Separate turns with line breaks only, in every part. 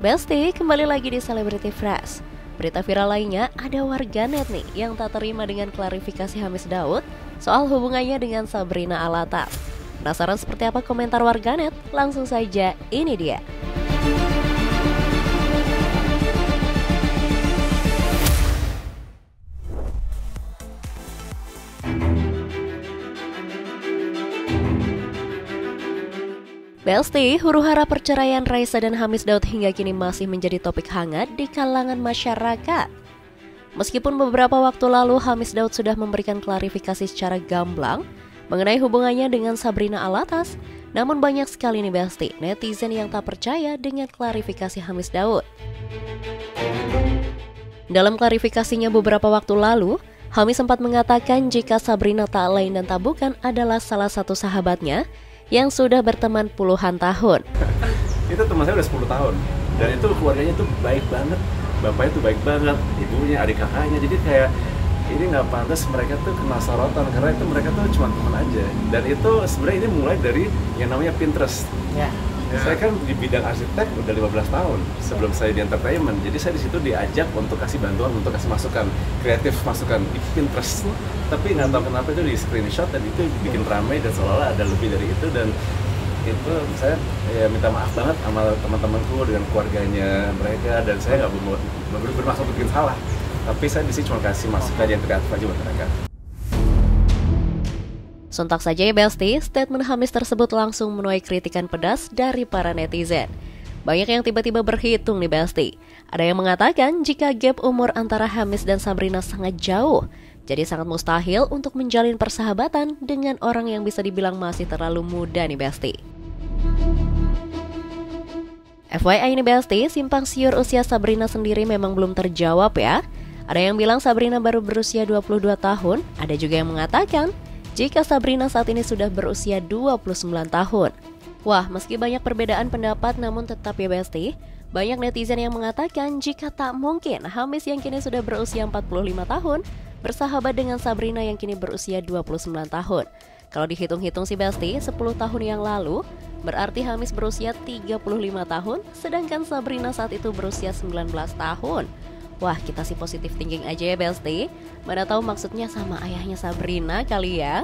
Besti, kembali lagi di Celebrity Fresh. Berita viral lainnya, ada warganet nih yang tak terima dengan klarifikasi Hamis Daud soal hubungannya dengan Sabrina Alatas. Penasaran seperti apa komentar warganet? Langsung saja, ini dia. Besti, huru-hara perceraian Raisa dan Hamis Daud hingga kini masih menjadi topik hangat di kalangan masyarakat. Meskipun beberapa waktu lalu Hamis Daud sudah memberikan klarifikasi secara gamblang mengenai hubungannya dengan Sabrina Alatas, namun banyak sekali nih Besti, netizen yang tak percaya dengan klarifikasi Hamis Daud. Dalam klarifikasinya beberapa waktu lalu, Hamis sempat mengatakan jika Sabrina tak lain dan tak bukan adalah salah satu sahabatnya yang sudah berteman puluhan tahun.
Itu teman saya udah 10 tahun dan itu keluarganya tuh baik banget, bapaknya tuh baik banget, ibunya, adik kakaknya, jadi kayak ini nggak pantas mereka tuh kena sorotan karena itu mereka tuh cuma teman aja. Dan itu sebenarnya ini mulai dari yang namanya Pinterest. Saya kan di bidang arsitek udah 15 tahun sebelum saya di entertainment, jadi saya di situ diajak untuk kasih bantuan, untuk kasih masukan, kreatif masukan di Pinterest. Tapi nggak tahu kenapa itu di screenshot dan itu bikin ramai dan seolah-olah ada lebih dari itu, dan itu saya minta maaf banget sama teman-temanku dengan keluarganya mereka, dan saya nggak bermaksud bikin salah, tapi saya di sini cuma kasih masukan yang kreatif aja buat mereka.
Sontak saja ya Besti, statement Hamis tersebut langsung menuai kritikan pedas dari para netizen. Banyak yang tiba-tiba berhitung nih Besti. Ada yang mengatakan jika gap umur antara Hamis dan Sabrina sangat jauh, jadi sangat mustahil untuk menjalin persahabatan dengan orang yang bisa dibilang masih terlalu muda nih Besti. FYI nih Besti, simpang siur usia Sabrina sendiri memang belum terjawab ya. Ada yang bilang Sabrina baru berusia 22 tahun, ada juga yang mengatakan jika Sabrina saat ini sudah berusia 29 tahun. Wah, meski banyak perbedaan pendapat namun tetap ya Besti, banyak netizen yang mengatakan jika tak mungkin Hamis yang kini sudah berusia 45 tahun bersahabat dengan Sabrina yang kini berusia 29 tahun. Kalau dihitung-hitung sih Besti, 10 tahun yang lalu berarti Hamis berusia 35 tahun, sedangkan Sabrina saat itu berusia 19 tahun. Wah, kita sih positif thinking aja ya Besti. Mana tahu maksudnya sama ayahnya Sabrina kali ya.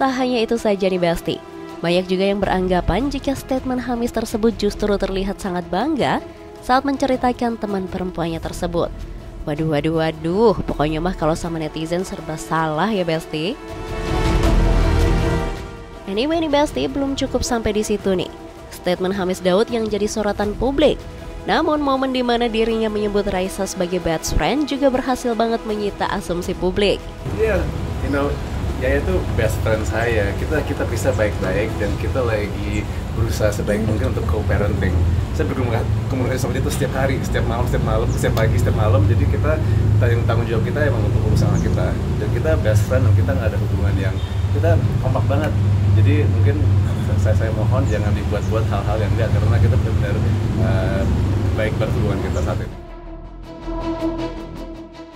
Tak hanya itu saja nih Besti, banyak juga yang beranggapan jika statement Hamis tersebut justru terlihat sangat bangga saat menceritakan teman perempuannya tersebut. Waduh, pokoknya mah kalau sama netizen serba salah ya Besti. Anyway nih Besti, belum cukup sampai di situ nih. Statement Hamis Daud yang jadi sorotan publik. Namun momen di mana dirinya menyebut Raisa sebagai best friend juga berhasil banget menyita asumsi publik.
Iya, Yaya tuh best friend saya. Kita bisa baik-baik dan kita lagi berusaha sebaik mungkin untuk co-parenting. Saya berkomunikasi sama dia tuh setiap hari, setiap malam, setiap pagi, setiap malam. Jadi kita tanggung jawab kita emang untuk urusan anak kita. Dan kita best friend, dan kita nggak ada hubungan yang kita kompak banget. Jadi mungkin saya mohon jangan dibuat-buat hal-hal yang enggak, karena kita benar-benar baik banget hubungan kita saat ini.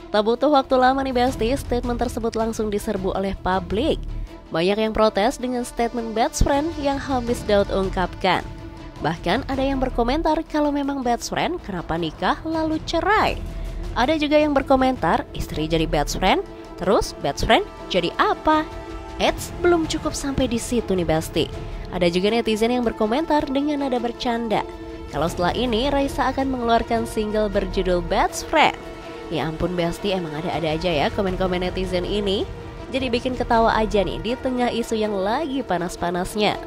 Tak butuh waktu lama nih Besti, statement tersebut langsung diserbu oleh publik. Banyak yang protes dengan statement best friend yang Hamis Daud ungkapkan. Bahkan ada yang berkomentar kalau memang best friend, kenapa nikah lalu cerai? Ada juga yang berkomentar istri jadi best friend, terus best friend jadi apa? Eits, belum cukup sampai di situ nih Besti. Ada juga netizen yang berkomentar dengan nada bercanda kalau setelah ini Raisa akan mengeluarkan single berjudul Best Friend. Ya ampun Besti, emang ada-ada aja ya komen-komen netizen ini. Jadi bikin ketawa aja nih di tengah isu yang lagi panas-panasnya.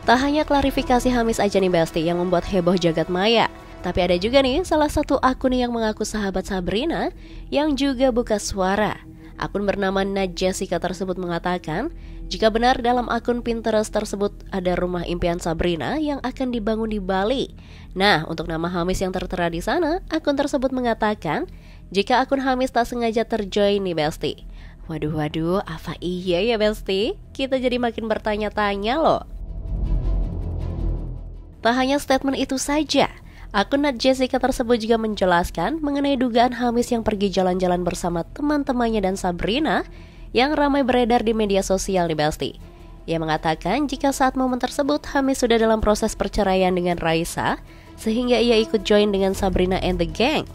Tak hanya klarifikasi Hamis aja nih Besti yang membuat heboh jagat maya, tapi ada juga nih salah satu akun yang mengaku sahabat Sabrina yang juga buka suara. Akun bernama Nat Jessica tersebut mengatakan jika benar dalam akun Pinterest tersebut ada rumah impian Sabrina yang akan dibangun di Bali. Nah, untuk nama Hamis yang tertera di sana, akun tersebut mengatakan jika akun Hamis tak sengaja terjoin nih Besti. Waduh, apa iya ya Besti? Kita jadi makin bertanya-tanya loh. Tak hanya statement itu saja, akun Nat Jessica tersebut juga menjelaskan mengenai dugaan Hamis yang pergi jalan-jalan bersama teman-temannya dan Sabrina yang ramai beredar di media sosial nih Besti. Ia mengatakan jika saat momen tersebut Hamis sudah dalam proses perceraian dengan Raisa, sehingga ia ikut join dengan Sabrina and the Gang.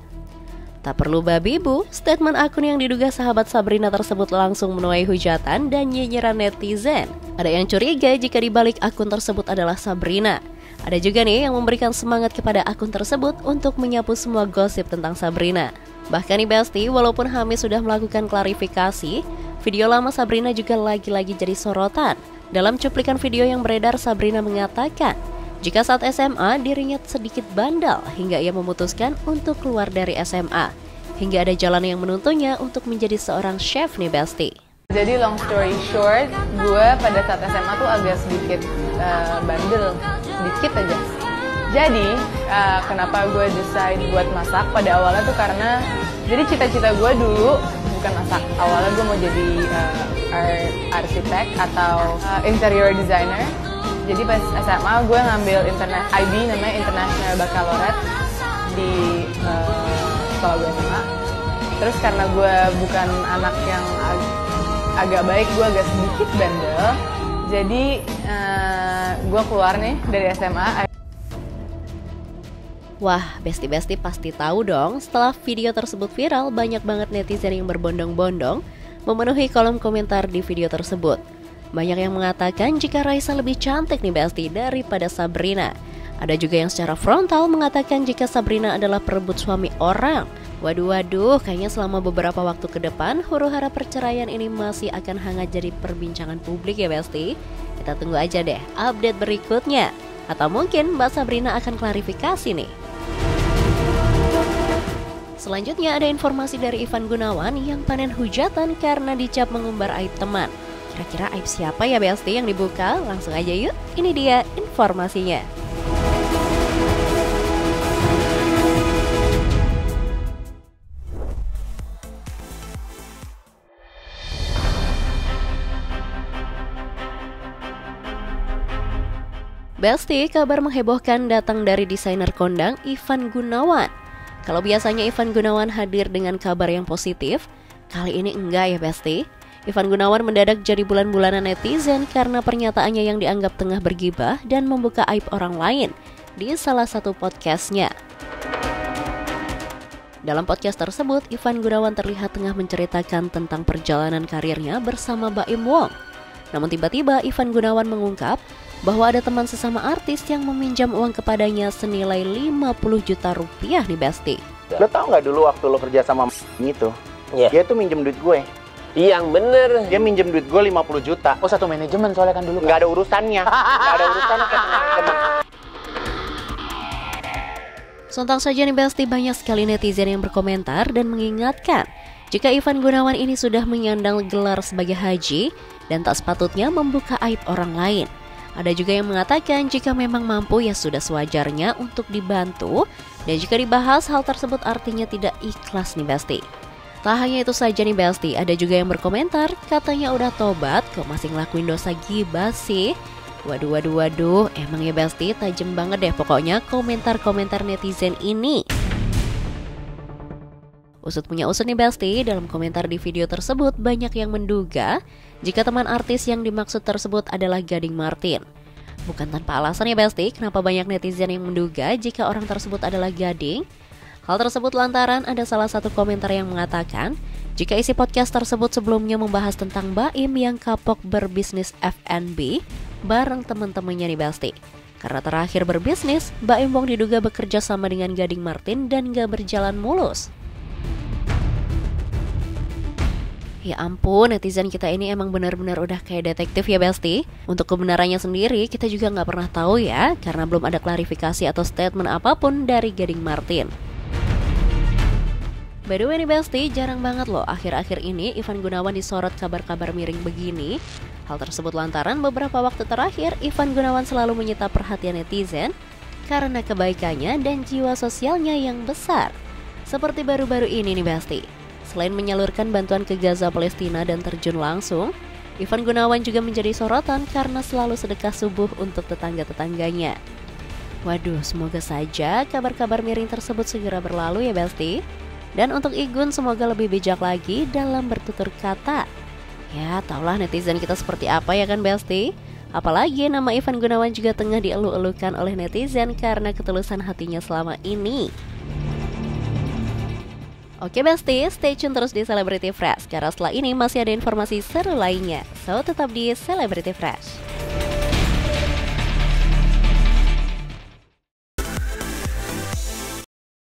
Tak perlu babi bu, statement akun yang diduga sahabat Sabrina tersebut langsung menuai hujatan dan nyinyiran netizen. Ada yang curiga jika dibalik akun tersebut adalah Sabrina. Ada juga nih yang memberikan semangat kepada akun tersebut untuk menyapu semua gosip tentang Sabrina. Bahkan nih Besti, walaupun Hamis sudah melakukan klarifikasi, video lama Sabrina juga lagi-lagi jadi sorotan. Dalam cuplikan video yang beredar, Sabrina mengatakan jika saat SMA dirinya sedikit bandel hingga ia memutuskan untuk keluar dari SMA. Hingga ada jalan yang menuntunnya untuk menjadi seorang chef nih Besti.
Jadi long story short, gue pada saat SMA tuh agak sedikit bandel, sedikit aja. Jadi kenapa gue decide buat masak pada awalnya tuh karena jadi cita-cita gue dulu bukan masak. Awalnya gue mau jadi arsitek atau interior designer. Jadi pas SMA gue ngambil IB namanya International Baccalaureate di sekolah gue SMA. Terus karena gue bukan anak yang agak baik, gue agak sedikit bandel. Jadi gue keluar nih dari SMA.
Wah, Besti-Besti pasti tahu dong, setelah video tersebut viral, banyak banget netizen yang berbondong-bondong memenuhi kolom komentar di video tersebut. Banyak yang mengatakan jika Raisa lebih cantik nih Besti daripada Sabrina. Ada juga yang secara frontal mengatakan jika Sabrina adalah perebut suami orang. Waduh, kayaknya selama beberapa waktu ke depan, huru-hara perceraian ini masih akan hangat jadi perbincangan publik ya Besti. Kita tunggu aja deh update berikutnya. Atau mungkin Mbak Sabrina akan klarifikasi nih. Selanjutnya ada informasi dari Ivan Gunawan yang panen hujatan karena dicap mengumbar aib teman. Kira-kira aib siapa ya Besti yang dibuka? Langsung aja yuk, ini dia informasinya. Besti, kabar menghebohkan datang dari desainer kondang Ivan Gunawan. Kalau biasanya Ivan Gunawan hadir dengan kabar yang positif, kali ini enggak ya Besti. Ivan Gunawan mendadak jadi bulan-bulanan netizen karena pernyataannya yang dianggap tengah bergibah dan membuka aib orang lain di salah satu podcastnya. Dalam podcast tersebut, Ivan Gunawan terlihat tengah menceritakan tentang perjalanan karirnya bersama Baim Wong. Namun tiba-tiba Ivan Gunawan mengungkap bahwa ada teman sesama artis yang meminjam uang kepadanya senilai 50 juta rupiah nih Besti.
Lo tau gak dulu waktu lo kerja sama itu? Yeah. Dia tuh minjem duit gue.
Iya yang bener.
Dia minjem duit gue 50 juta.
Oh satu manajemen soalnya kan dulu.
Gak ada urusannya. Gak ada urusannya.
Sontak saja nih Besti, banyak sekali netizen yang berkomentar dan mengingatkan jika Ivan Gunawan ini sudah menyandang gelar sebagai haji dan tak sepatutnya membuka aib orang lain. Ada juga yang mengatakan jika memang mampu ya sudah sewajarnya untuk dibantu, dan jika dibahas hal tersebut artinya tidak ikhlas nih Besti. Tak hanya itu saja nih Besti, ada juga yang berkomentar katanya udah tobat kok masih ngelakuin dosa gibah sih. Waduh, emang ya Besti, tajam banget deh pokoknya komentar-komentar netizen ini. Usut punya usut nih Besti, dalam komentar di video tersebut banyak yang menduga jika teman artis yang dimaksud tersebut adalah Gading Martin. Bukan tanpa alasan ya Besti, kenapa banyak netizen yang menduga jika orang tersebut adalah Gading. Hal tersebut lantaran ada salah satu komentar yang mengatakan jika isi podcast tersebut sebelumnya membahas tentang Baim yang kapok berbisnis F&B bareng teman-temannya nih Besti. Karena terakhir berbisnis, Baim Wong diduga bekerja sama dengan Gading Martin dan gak berjalan mulus. Ya ampun, netizen kita ini emang benar-benar udah kayak detektif ya Besti. Untuk kebenarannya sendiri kita juga gak pernah tahu ya, karena belum ada klarifikasi atau statement apapun dari Gading Martin. By the way nih Besti, jarang banget loh akhir-akhir ini Ivan Gunawan disorot kabar-kabar miring begini. Hal tersebut lantaran beberapa waktu terakhir Ivan Gunawan selalu menyita perhatian netizen karena kebaikannya dan jiwa sosialnya yang besar. Seperti baru-baru ini nih Besti, selain menyalurkan bantuan ke Gaza Palestina dan terjun langsung, Ivan Gunawan juga menjadi sorotan karena selalu sedekah subuh untuk tetangga-tetangganya. Waduh, semoga saja kabar-kabar miring tersebut segera berlalu ya Besti. Dan untuk Igun semoga lebih bijak lagi dalam bertutur kata. Ya, taulah netizen kita seperti apa ya kan Besti. Apalagi nama Ivan Gunawan juga tengah dielu-elukan oleh netizen karena ketulusan hatinya selama ini. Oke Bestie, stay tune terus di Celebrity Fresh karena setelah ini masih ada informasi seru lainnya. So tetap di Celebrity Fresh.